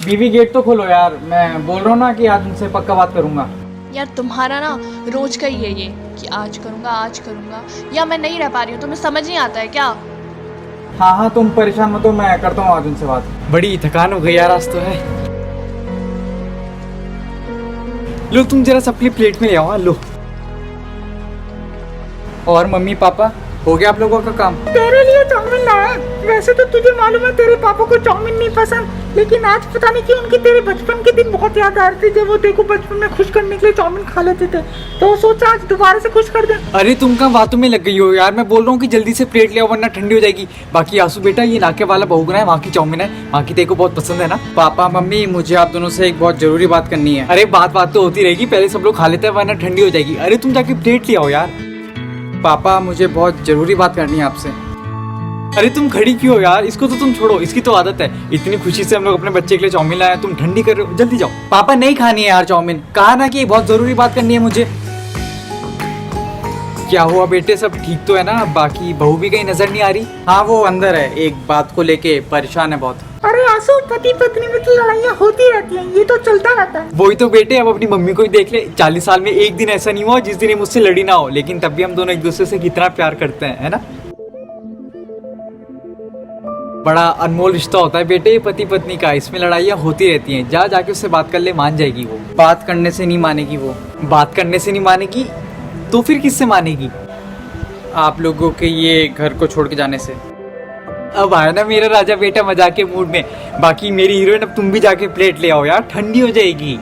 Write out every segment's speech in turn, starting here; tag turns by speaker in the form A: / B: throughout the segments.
A: बीवी गेट तो खोलो यार, मैं बोल रहा हूँ ना कि आज उनसे पक्का बात करूंगा।
B: यार तुम्हारा ना रोज का ही है ये कि आज करूँगा, या मैं नहीं रह पा रही हूँ, तुम्हें समझ नहीं आता है क्या?
A: हाँ हाँ तुम परेशान मत हो, मैं करता हूँ आज उनसे बात।
C: बड़ी थकान हो गई यार आज तो है। लो तुम जरा सब अपनी प्लेट में ले आओ। लो। और मम्मी पापा, हो गया आप लोगों का काम?
D: तेरे लिए चाउमीन लाया। वैसे तो तुझे मालूम है तेरे पापा को चाउमीन नहीं पसंद, लेकिन आज पता नहीं क्यों उनकी तेरे बचपन के दिन बहुत याद आ रही थी जब वो देखो बचपन में खुश करने के लिए चाउमीन खा लेते थे, तो सोचा आज दोबारा से खुश कर दे।
C: अरे तुम कहाँ बातों में लग गई हो यार, मैं बोल रहा हूँ कि जल्दी से प्लेट ले आओ वरना ठंडी हो जाएगी। बाकी आंसू बेटा, ये नाके वाला बहुगुना है, वहाँ की चाउमीन है, वहाँ की तेरे को बहुत पसंद है ना? पापा मम्मी, मुझे आप दोनों से एक बहुत जरूरी बात करनी है। अरे बात तो होती रहेगी, पहले सब लोग खा लेते हैं वरना ठंडी हो जाएगी। अरे तुम जाके प्लेट ले आओ यार। पापा मुझे बहुत जरूरी बात करनी है आपसे। अरे तुम खड़ी क्यों हो यार, इसको तो तुम छोड़ो, इसकी तो आदत है। इतनी खुशी से हम लोग अपने बच्चे के लिए चाउमीन लाए, तुम ठंडी कर रहे हो, जल्दी जाओ। पापा नहीं खानी है यार चाउमीन, कहा ना कि बहुत जरूरी बात करनी है मुझे। क्या हुआ बेटे, सब ठीक तो है ना? बाकी बहू भी कहीं नजर नहीं आ रही? हाँ वो अंदर है, एक बात को लेके परेशान है बहुत।
D: अरे आंसू, पति पत्नी में तो लड़ाइयाँ होती रहती हैं, ये तो चलता रहता है।
C: वही तो बेटे, अब अपनी मम्मी को ही देख ले, 40 साल में एक दिन ऐसा नहीं हुआ जिस दिन ये मुझसे लड़ी ना हो, लेकिन तब भी हम दोनों एक दूसरे से कितना प्यार करते हैं, है ना? बड़ा अनमोल रिश्ता होता है बेटे पति पत्नी का, इसमें लड़ाइयाँ होती रहती हैं। जा जाके उससे बात कर ले, मान जाएगी वो। बात करने से नहीं मानेगी वो। बात करने से नहीं मानेगी तो फिर किससे मानेगी? आप लोगों के ये घर को छोड़ के जाने से। अब आया ना मेरा राजा बेटा मजाक के मूड में। बाकी मेरी हीरोइन, अब तुम भी जाके प्लेट ले आओ यार, ठंडी हो जाएगी।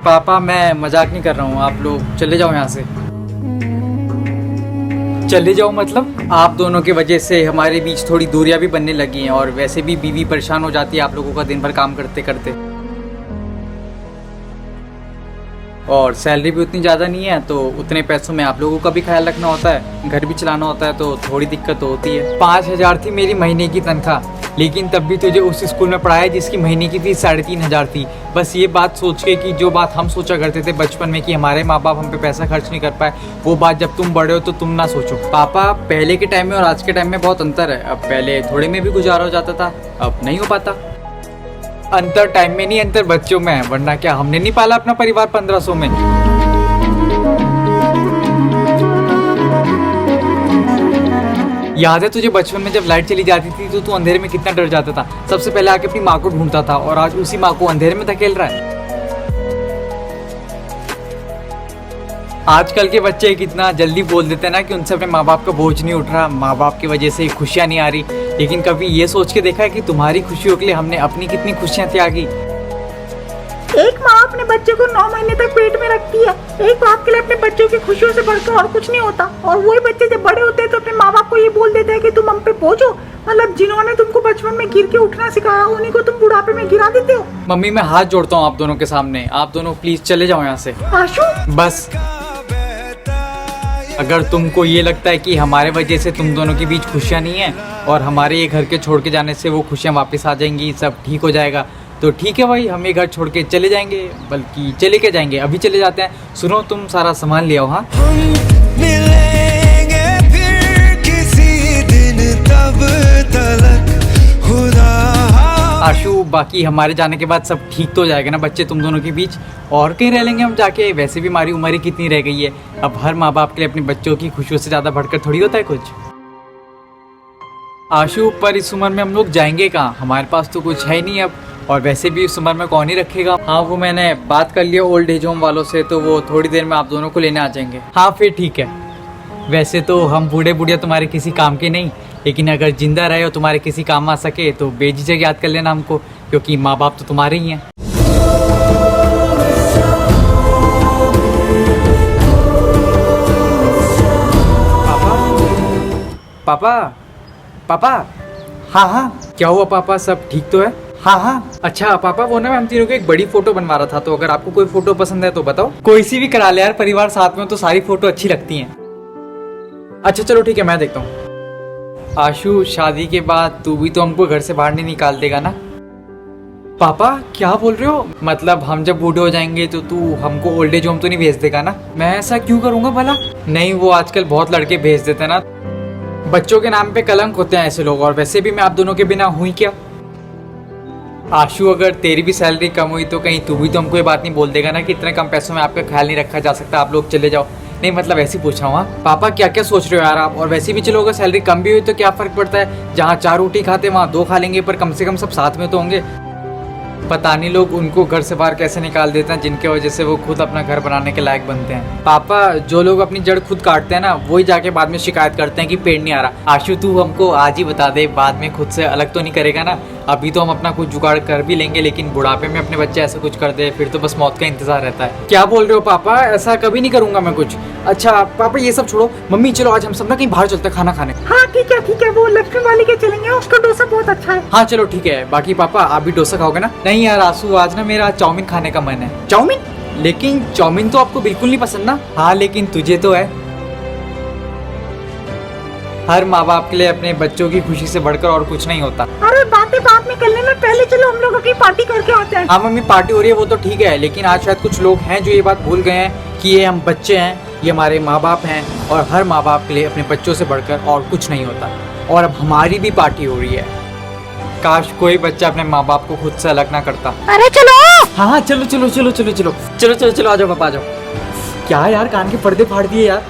C: पापा मैं मजाक नहीं कर रहा हूँ, आप लोग चले जाओ यहाँ से। चले जाओ मतलब? आप दोनों की वजह से हमारे बीच थोड़ी दूरियां भी बनने लगी हैं, और वैसे भी बीवी परेशान हो जाती है आप लोगों का दिन भर काम करते करते, और सैलरी भी उतनी ज़्यादा नहीं है, तो उतने पैसों में आप लोगों का भी ख्याल रखना होता है, घर भी चलाना होता है, तो थोड़ी दिक्कत तो होती है। 5,000 थी मेरी महीने की तनख्वाह, लेकिन तब भी तुझे उस स्कूल में पढ़ाया जिसकी महीने की फीस 3,500 थी। बस ये बात सोच के कि जो बात हम सोचा करते थे बचपन में कि हमारे माँ बाप हम पे पैसा खर्च नहीं कर पाए, वो बात जब तुम बड़े हो तो तुम ना सोचो। पापा पहले के टाइम में और आज के टाइम में बहुत अंतर है। अब पहले थोड़े में भी गुजारा हो जाता था, अब नहीं हो पाता। अंतर टाइम में नहीं, अंतर बच्चों में है, वरना क्या हमने नहीं पाला अपना परिवार 1500 में? याद है तुझे बचपन में जब लाइट चली जाती थी तो तू अंधेरे में कितना डर जाता था? सबसे पहले आके अपनी माँ को ढूंढता था, और आज उसी माँ को अंधेरे में धकेल रहा है। आजकल के बच्चे कितना जल्दी बोल देते हैं ना कि उनसे अपने माँ बाप का बोझ नहीं उठ रहा, माँ बाप की वजह से खुशियाँ नहीं आ रही। लेकिन कभी ये सोच के देखा है कि तुम्हारी खुशियों के लिए हमने अपनी कितनी खुशियाँ त्यागी?
D: एक माँ अपने बच्चे को 9 महीने तक पेट में रखती है, एक बाप के लिए अपने बच्चों की खुशियों से बढ़कर और कुछ नहीं होता। और वही बच्चे जब बड़े होते हैं तो अपने माँ बाप को ये बोल देते हैं कि तुम हम पे बोझ हो, मतलब जिन्होंने तुमको बचपन में गिर के उठना सिखाया उन्हीं को तुम बुढ़ापे में गिरा देते हो।
C: मम्मी मैं हाथ जोड़ता हूँ आप दोनों के सामने, आप दोनों प्लीज चले जाओ यहाँ से।
D: आशु
C: बस अगर तुमको ये लगता है कि हमारे वजह से तुम दोनों के बीच खुशियाँ नहीं है और हमारे ये घर के छोड़ के जाने से वो खुशियाँ वापस आ जाएंगी, सब ठीक हो जाएगा, तो ठीक है भाई, हम ये घर छोड़ के चले जाएंगे, बल्कि चले के जाएंगे, अभी चले जाते हैं। सुनो तुम सारा सामान ले आओ। हाँ
E: मिलेंगे फिर किसी दिन, तब तलक खुदा।
C: आशु बाकी हमारे जाने के बाद सब ठीक तो हो जाएगा ना बच्चे तुम दोनों के बीच? और कहीं रह लेंगे हम जाके, वैसे भी हमारी उम्र ही कितनी रह गई है। अब हर माँ बाप के लिए अपने बच्चों की खुशियों से ज़्यादा बढ़कर थोड़ी होता है कुछ। आशु पर इस उम्र में हम लोग जाएंगे कहाँ, हमारे पास तो कुछ है ही नहीं अब, और वैसे भी इस उम्र में कौन ही रखेगा। हाँ वो मैंने बात कर लिया ओल्ड एज होम वालों से, तो वो थोड़ी देर में आप दोनों को लेने आ जाएंगे। हाँ फिर ठीक है। वैसे तो हम बूढ़े बुढ़िया तुम्हारे किसी काम के नहीं, लेकिन अगर जिंदा रहे हो तुम्हारे किसी काम आ सके तो बेझिझक याद कर लेना हमको, क्योंकि माँ बाप तो तुम्हारे ही हैं। पापा पापा। हाँ हाँ क्या हुआ पापा, सब ठीक तो है? हाँ हाँ अच्छा पापा, वो ना मैं हम तीनों को एक बड़ी फोटो बनवा रहा था, तो अगर आपको कोई फोटो पसंद है तो बताओ। कोई सी भी करा ले यार, परिवार साथ में तो सारी फोटो अच्छी लगती हैं। अच्छा चलो ठीक है, मैं देखता हूँ। आशु शादी के बाद तू भी तो हमको घर से बाहर नहीं निकाल देगा ना? पापा क्या बोल रहे हो? मतलब हम जब बूढ़े हो जाएंगे तो तू हमको ओल्ड एज होम तो नहीं भेज देगा ना? मैं ऐसा क्यों करूंगा भला? नहीं वो आजकल बहुत लड़के भेज देते हैं ना, बच्चों के नाम पे कलंक होते हैं ऐसे लोग, और वैसे भी मैं आप दोनों के बिना हुई क्या? आशु, अगर तेरी भी सैलरी कम हुई तो कहीं तू भी तो हमको ये बात नहीं बोल देगा ना कि इतने कम पैसों में आपका ख्याल नहीं रखा जा सकता, आप लोग चले जाओ। नहीं मतलब ऐसे ही पूछ रहा हूँ। हाँ पापा क्या क्या सोच रहे हो यार आप? और वैसे भी चलो अगर सैलरी कम भी हुई तो क्या फर्क पड़ता है, जहाँ 4 रोटी खाते वहाँ 2 खा लेंगे, पर कम से कम सब साथ में तो होंगे। पता नहीं लोग उनको घर से बाहर कैसे निकाल देते हैं जिनके वजह से वो खुद अपना घर बनाने के लायक बनते हैं। पापा जो लोग अपनी जड़ खुद काटते हैं ना वही जाके बाद में शिकायत करते हैं कि पेड़ नहीं आ रहा। आशु तू हमको आज ही बता दे, बाद में खुद से अलग तो नहीं करेगा ना? अभी तो हम अपना कुछ जुगाड़ कर भी लेंगे, लेकिन बुढ़ापे में अपने बच्चे ऐसा कुछ कर दे फिर तो बस मौत का इंतजार रहता है। क्या बोल रहे हो पापा? ऐसा कभी नहीं करूंगा मैं कुछ। अच्छा पापा ये सब छोड़ो, मम्मी चलो आज हम सब ना कहीं बाहर चलते हैं खाना खाने।
D: हाँ ठीक है, वो लक्ष्मी वाली के चलेंगे, उसका डोसा बहुत अच्छा है।
C: हाँ चलो ठीक है। बाकी पापा आप भी डोसा खाओगे ना? नहीं यार आंसू, आज ना मेरा चाउमीन खाने का मन है।
D: चाउमीन?
C: लेकिन चाउमीन तो आपको बिल्कुल नहीं पसंद ना? हाँ लेकिन तुझे तो है। हर माँ बाप के लिए अपने बच्चों की खुशी से बढ़कर और कुछ नहीं होता।
D: अरे बातें बाद में कर लेना, पहले चलो हम लोग अपनी पार्टी करके आते हैं।
C: हाँ मम्मी पार्टी हो रही है वो तो ठीक है, लेकिन आज शायद कुछ लोग हैं जो ये बात भूल गए हैं कि ये हम बच्चे हैं, ये हमारे माँ बाप हैं, और हर माँ बाप के लिए अपने बच्चों से बढ़कर और कुछ नहीं होता। और अब हमारी भी पार्टी हो रही है। काश कोई बच्चा अपने माँ बाप को खुद से अलग ना करता।
D: अरे चलो।
C: हाँ चलो चलो चलो चलो चलो चलो चलो चलो आ जाओ पापा आ जाओ। क्या यार कान के पर्दे फाड़ दिए यार।